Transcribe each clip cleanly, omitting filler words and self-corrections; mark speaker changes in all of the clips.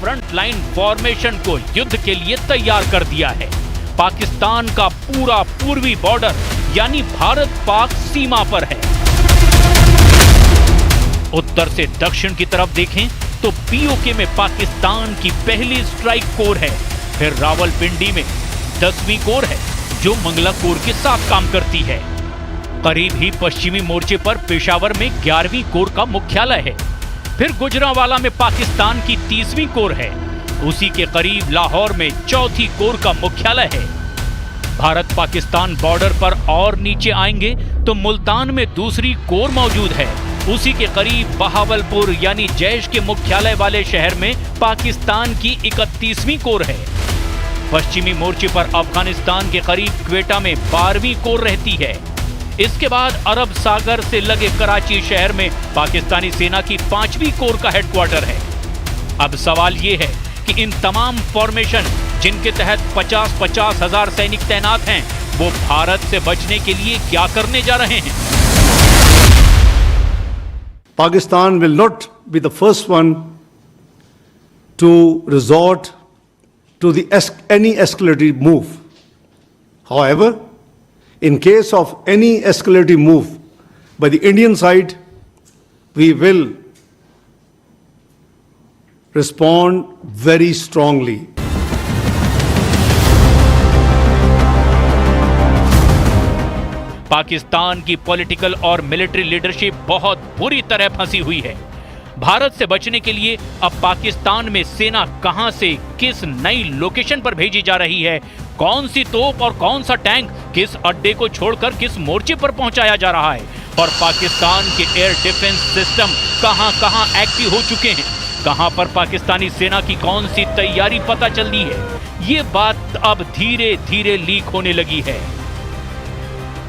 Speaker 1: Front line formation को युद्ध के लिए तैयार कर दिया है। पाकिस्तान का पूरा पूर्वी बॉर्डर यानी भारत पाक सीमा पर है। उत्तर से दक्षिण की तरफ देखें तो पीओके में पाकिस्तान की पहली स्ट्राइक कोर है, फिर रावलपिंडी में 10वीं कोर है जो मंगला कोर के साथ काम करती है। करीब ही पश्चिमी मोर्चे पर पेशावर में 11वीं कोर का मुख्यालय है, फिर गुजरांवाला में पाकिस्तान की 30वीं कोर है, उसी के करीब लाहौर में 4थी कोर का मुख्यालय है। भारत पाकिस्तान बॉर्डर पर और नीचे आएंगे तो मुल्तान में 2री कोर मौजूद है, उसी के करीब बहावलपुर यानी जैश के मुख्यालय वाले शहर में पाकिस्तान की 31वीं कोर है। पश्चिमी मोर्चे पर अफगानिस्तान के करीब क्वेटा में 12वीं कोर रहती है। इसके बाद अरब सागर से लगे कराची शहर में पाकिस्तानी सेना की 5वीं कोर का हेडक्वार्टर है। अब सवाल ये है कि इन तमाम फॉर्मेशन जिनके तहत 50-50 हजार सैनिक तैनात हैं, वो भारत से बचने के लिए क्या करने जा रहे हैं?
Speaker 2: Pakistan will not be the first one to resort to any escalative move. However, in case of any escalative move by the Indian side, we will respond very strongly.
Speaker 1: Pakistan की पॉलिटिकल और मिलिट्री लीडरशिप बहुत बुरी तरह फंसी हुई है। भारत से बचने के लिए अब पाकिस्तान में सेना कहां से किस नई लोकेशन पर भेजी जा रही है, कौन सी तोप और कौन सा टैंक किस अड्डे को छोड़कर किस मोर्चे पर पहुंचाया जा रहा है, और पाकिस्तान के एयर डिफेंस सिस्टम कहां एक्टिव हो चुके हैं, कहां पर पाकिस्तानी सेना की कौन सी तैयारी पता चल रही है, ये बात अब धीरे धीरे लीक होने लगी है।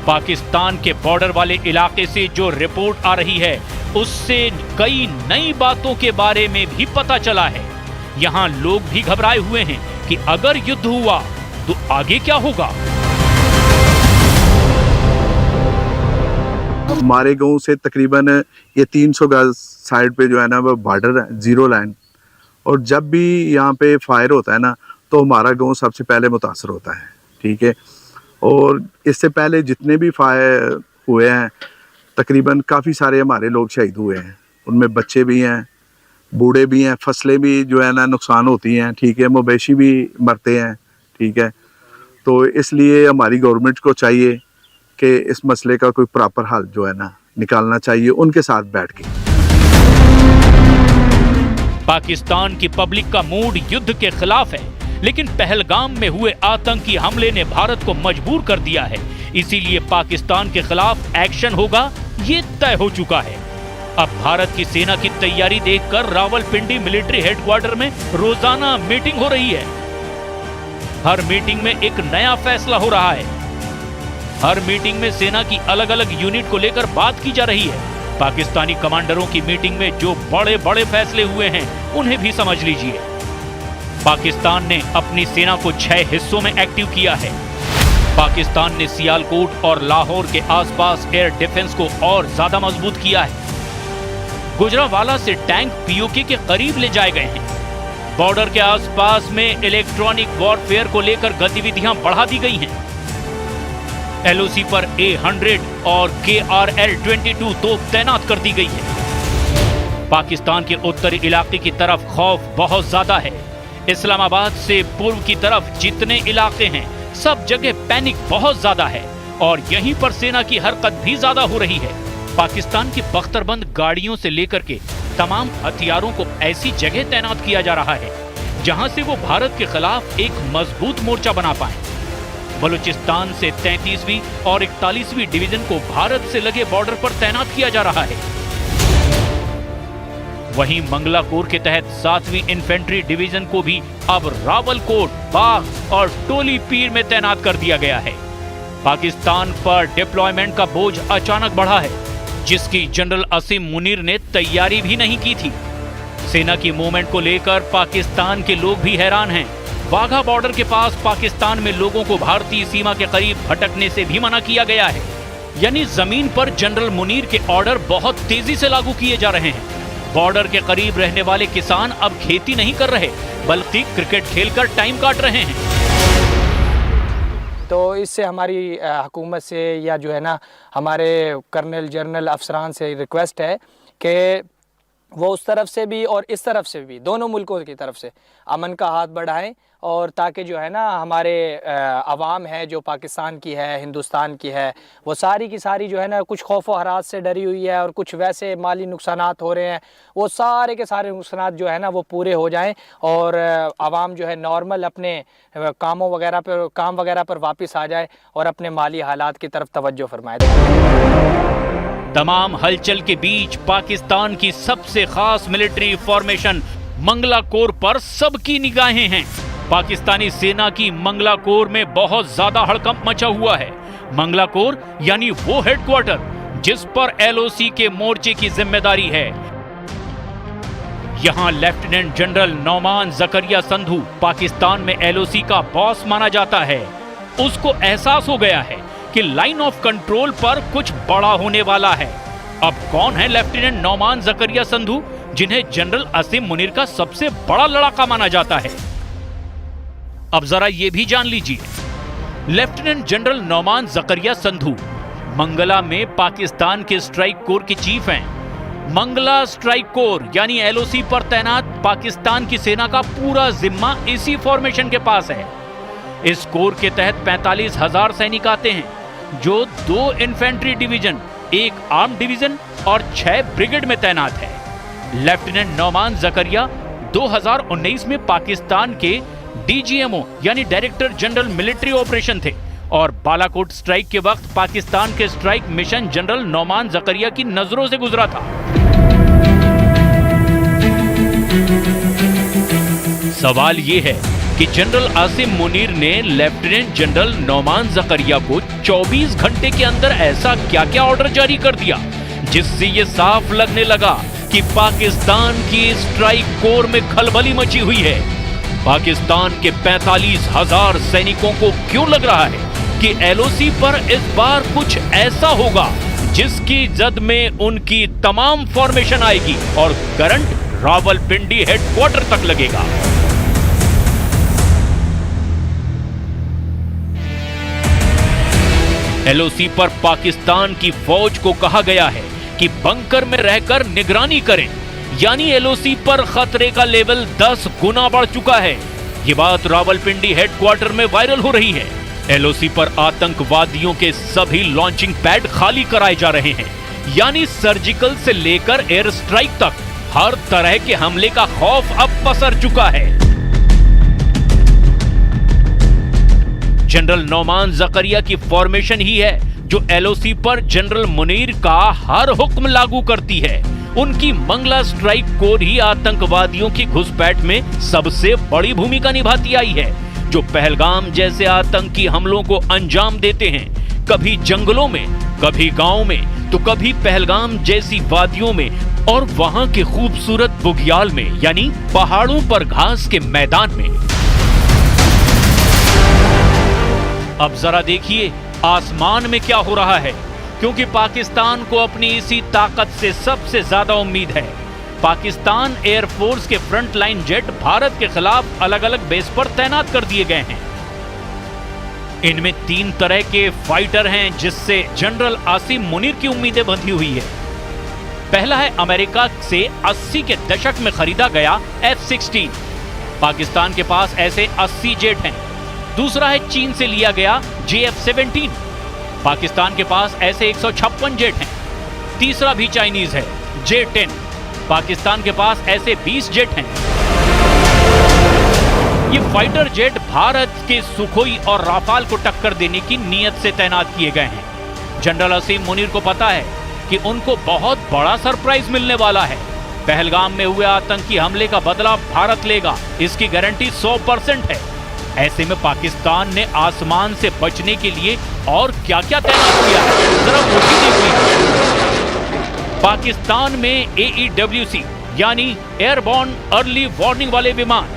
Speaker 1: पाकिस्तान के बॉर्डर वाले इलाके से जो रिपोर्ट आ रही है उससे कई नई बातों के बारे में भी पता चला है। यहां लोग भी घबराए हुए हैं कि अगर युद्ध हुआ तो आगे क्या होगा।
Speaker 3: हमारे गांव से तकरीबन ये 300 गज साइड पे जो है ना वो बॉर्डर है, 0 लाइन, और जब भी यहाँ पे फायर होता है ना तो हमारा गांव सबसे पहले मुतासर होता है। ठीक है, और इससे पहले जितने भी फायर हुए हैं तकरीबन काफ़ी सारे हमारे लोग शहीद हुए हैं, उनमें बच्चे भी हैं, बूढ़े भी हैं, फसलें भी जो है ना नुकसान होती हैं। ठीक है, मवेशी भी मरते हैं। ठीक है, तो इसलिए हमारी गवर्नमेंट को चाहिए कि इस मसले का कोई प्रॉपर हल जो है ना निकालना चाहिए उनके साथ बैठ के।
Speaker 1: पाकिस्तान की पब्लिक का मूड युद्ध के खिलाफ है, लेकिन पहलगाम में हुए आतंकी हमले ने भारत को मजबूर कर दिया है, इसीलिए पाकिस्तान के खिलाफ एक्शन होगा ये तय हो चुका है। अब भारत की सेना की तैयारी देखकर रावलपिंडी मिलिट्री हेडक्वार्टर में रोजाना मीटिंग हो रही है। हर मीटिंग में एक नया फैसला हो रहा है। हर मीटिंग में सेना की अलग अलग यूनिट को लेकर बात की जा रही है। पाकिस्तानी कमांडरों की मीटिंग में जो बड़े बड़े फैसले हुए हैं उन्हें भी समझ लीजिए। पाकिस्तान ने अपनी सेना को 6 हिस्सों में एक्टिव किया है। पाकिस्तान ने सियालकोट और लाहौर के आसपास एयर डिफेंस को और ज्यादा मजबूत किया है। गुजरांवाला से टैंक पीओके के करीब ले जाए गए हैं। बॉर्डर के आसपास में इलेक्ट्रॉनिक वॉरफेयर को लेकर गतिविधियां बढ़ा दी गई हैं। एलओसी पर A100 और KRL-22 तोप तैनात कर दी गई है। पाकिस्तान के उत्तरी इलाके की तरफ खौफ बहुत ज्यादा है। इस्लामाबाद से पूर्व की तरफ जितने इलाके हैं सब जगह पैनिक बहुत ज्यादा है और यहीं पर सेना की हरकत भी ज्यादा हो रही है। पाकिस्तान की बख्तरबंद गाड़ियों से लेकर के तमाम हथियारों को ऐसी जगह तैनात किया जा रहा है जहां से वो भारत के खिलाफ एक मजबूत मोर्चा बना पाए। बलूचिस्तान से 33वीं और 41वीं डिवीजन को भारत से लगे बॉर्डर पर तैनात किया जा रहा है। वहीं मंगला कोर के तहत 7वीं इन्फेंट्री डिवीजन को भी अब रावलकोट, बाग और टोली पीर में तैनात कर दिया गया है। पाकिस्तान पर डिप्लॉयमेंट का बोझ अचानक बढ़ा है, जिसकी जनरल असीम मुनीर ने तैयारी भी नहीं की थी। सेना की मूवमेंट को लेकर पाकिस्तान के लोग भी हैरान हैं। वाघा बॉर्डर के पास पाकिस्तान में लोगों को भारतीय सीमा के करीब भटकने से भी मना किया गया है। यानी जमीन पर जनरल मुनीर के ऑर्डर बहुत तेजी से लागू किए जा रहे हैं। बॉर्डर के करीब रहने वाले किसान अब खेती नहीं कर रहे बल्कि क्रिकेट खेलकर टाइम काट रहे हैं।
Speaker 4: तो इससे हमारी हुकूमत से या जो है ना हमारे कर्नल जनरल अफसरान से रिक्वेस्ट है कि वो उस तरफ से भी और इस तरफ से भी दोनों मुल्कों की तरफ से अमन का हाथ बढ़ाएं और ताकि जो है ना हमारे अवाम है जो पाकिस्तान की है, हिंदुस्तान की है, वो सारी की सारी जो है ना कुछ खौफ व हरास से डरी हुई है और कुछ वैसे माली नुकसानात हो रहे हैं, वो सारे के सारे नुकसानात जो है ना वो पूरे हो जाएं और अवाम जो है नॉर्मल अपने काम वगैरह पर वापस आ जाए और अपने माली हालात की तरफ तवज्जो फरमाए।
Speaker 1: तमाम हलचल के बीच पाकिस्तान की सबसे खास मिलिट्री फॉर्मेशन मंगला कोर पर सबकी निगाहें हैं। पाकिस्तानी सेना की मंगला कोर में बहुत ज्यादा हड़कंप मचा हुआ है। मंगला कोर यानी वो हेडक्वार्टर जिस पर एलओसी के मोर्चे की जिम्मेदारी है। यहां लेफ्टिनेंट जनरल नौमान जकरिया संधू पाकिस्तान में एलओसी का बॉस माना जाता है। उसको एहसास हो गया है कि लाइन ऑफ कंट्रोल पर कुछ बड़ा होने वाला है। अब कौन है लेफ्टिनेंट नौमान जकरिया संधू जिन्हें जनरल असीम मुनीर का सबसे बड़ा लड़ाका माना जाता है? अब जरा ये भी जान लीजिए। लेफ्टिनेंट जनरल नौमान जकरिया संधू मंगला में पाकिस्तान के स्ट्राइक कोर के चीफ हैं। मंगला स्ट्राइक कोर यानी एलओसी पर तैनात पाकिस्तान की सेना का पूरा जिम्मा इसी फॉर्मेशन के पास है। इस कोर के तहत 45,000 सैनिक आते हैं जो 2 इन्फेंट्री डिवीजन, 1 आर्म डिवीजन और 6 ब्रिगेड में तैनात है। लेफ्टिनेंट नौमान जकरिया 2019 में पाकिस्तान के डीजीएमओ यानी डायरेक्टर जनरल मिलिट्री ऑपरेशन थे और बालाकोट स्ट्राइक के वक्त पाकिस्तान के स्ट्राइक मिशन जनरल नौमान जकरिया की नजरों से गुजरा था। सवाल यह है कि जनरल आसिम मुनीर ने लेफ्टिनेंट जनरल नौमान जकरिया को 24 घंटे के अंदर ऐसा क्या क्या ऑर्डर जारी कर दिया जिससे यह साफ लगने लगा कि पाकिस्तान की स्ट्राइक कोर में खलबली मची हुई है। पाकिस्तान के 45,000 सैनिकों को क्यों लग रहा है कि एलओसी पर इस बार कुछ ऐसा होगा जिसकी जद में उनकी तमाम फॉर्मेशन आएगी और करंट रावलपिंडी हेडक्वार्टर तक लगेगा। एलओसी पर पाकिस्तान की फौज को कहा गया है कि बंकर में रहकर निगरानी करें, यानी एलओसी पर खतरे का लेवल 10 गुना बढ़ चुका है। ये बात रावलपिंडी हेडक्वार्टर में वायरल हो रही है। एलओसी पर आतंकवादियों के सभी लॉन्चिंग पैड खाली कराए जा रहे हैं, यानी सर्जिकल से लेकर एयर स्ट्राइक तक हर तरह के हमले का खौफ अब पसर चुका है। जनरल नौमान जकरिया की फॉर्मेशन ही है जो एलओसी पर जनरल मुनीर का हर हुक्म लागू करती है। उनकी मंगला स्ट्राइक कोर ही आतंकवादियों की घुसपैठ में सबसे बड़ी भूमिका निभाती आई है, जो पहलगाम जैसे आतंकी हमलों को अंजाम देते हैं, कभी जंगलों में, कभी गांव में, तो कभी पहलगाम जैसी वादियों में और वहां के खूबसूरत बुग्याल में यानी पहाड़ों पर घास के मैदान में। अब जरा देखिए आसमान में क्या हो रहा है, क्योंकि पाकिस्तान को अपनी इसी ताकत से सबसे ज्यादा उम्मीद है। पाकिस्तान एयरफोर्स के फ्रंट लाइन जेट भारत के खिलाफ अलग अलग बेस पर तैनात कर दिए गए हैं। इनमें 3 तरह के फाइटर हैं जिससे जनरल आसिम मुनीर की उम्मीदें बंधी हुई है। पहला है अमेरिका से 80 के दशक में खरीदा गया F-16। पाकिस्तान के पास ऐसे 80 जेट हैं। दूसरा है चीन से लिया गया JF-17। पाकिस्तान के पास ऐसे 156 जेट हैं। तीसरा भी चाइनीज है J-10। पाकिस्तान के पास ऐसे 20 जेट हैं। ये फाइटर जेट भारत के सुखोई और राफाल को टक्कर देने की नीयत से तैनात किए गए हैं। जनरल असीम मुनीर को पता है कि उनको बहुत बड़ा सरप्राइज मिलने वाला है। पहलगाम में हुए आतंकी हमले का बदला भारत लेगा, इसकी गारंटी 100% है। ऐसे में पाकिस्तान ने आसमान से बचने के लिए और क्या क्या तैनात किया है, जरा वो भी देख लीजिए। पाकिस्तान में AEWC यानी एयरबॉर्न अर्ली वार्निंग वाले विमान,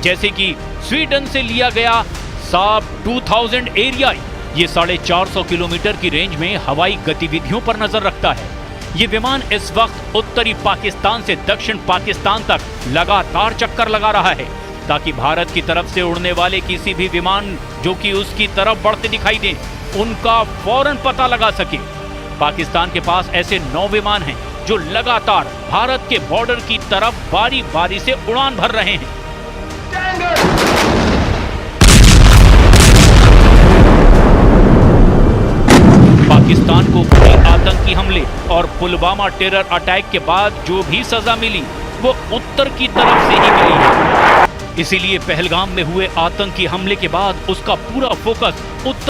Speaker 1: जैसे कि स्वीडन से लिया गया साब 2000 एरिया, ये 450 किलोमीटर की रेंज में हवाई गतिविधियों पर नजर रखता है। ये विमान इस वक्त उत्तरी पाकिस्तान से दक्षिण पाकिस्तान तक लगातार चक्कर लगा रहा है ताकि भारत की तरफ से उड़ने वाले किसी भी विमान जो कि उसकी तरफ बढ़ते दिखाई दें, उनका फौरन पता लगा सके। पाकिस्तान के पास ऐसे 9 विमान हैं जो लगातार भारत के बॉर्डर की तरफ बारी बारी से उड़ान भर रहे हैं। पाकिस्तान को कई आतंकी हमले और पुलवामा टेरर अटैक के बाद जो भी सजा मिली वो उत्तर की तरफ से ही मिली है। इसीलिए पहलगाम में हुए आतंकी हमले के बाद उसका पूरा फोकस उत्तर